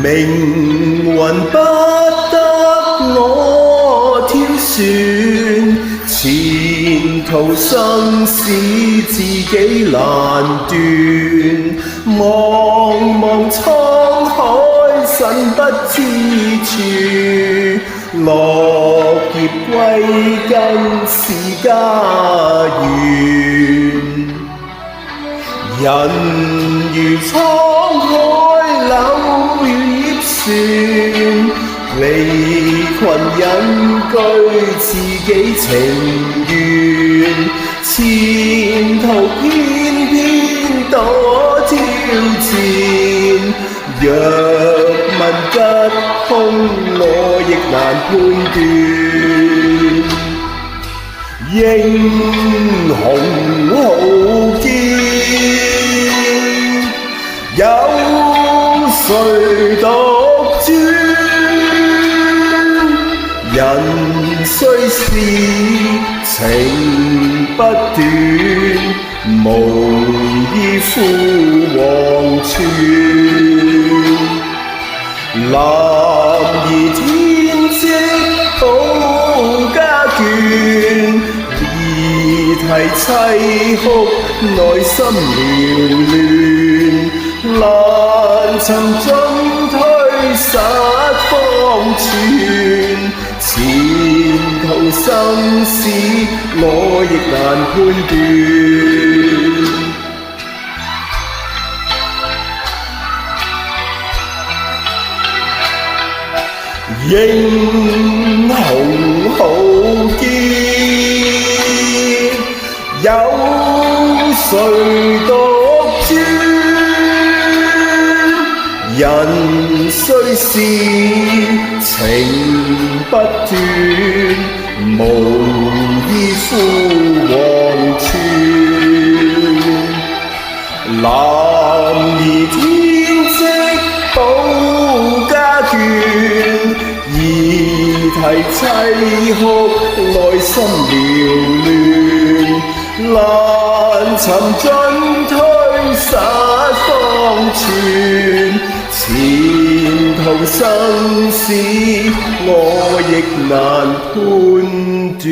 命運不得我挑選，前途生死自己難斷。茫茫滄海神不知處，落葉歸根是家園。人如滄海柳葉船，離群隱居自己情願。前途偏偏多挑戰，若問吉凶我亦難判斷。英雄豪傑，有誰獨尊？人雖是情不斷，無意負黃泉。男兒天職保家眷，兒啼凄哭內心繚亂。難尋進退失方寸，前途生死我亦難判斷。英雄豪傑，有誰獨尊？人雖是情不斷，無意負黃泉。男兒天職保家眷，兒啼凄哭內心繚亂。難尋進退失方寸，前途生死我亦難判斷。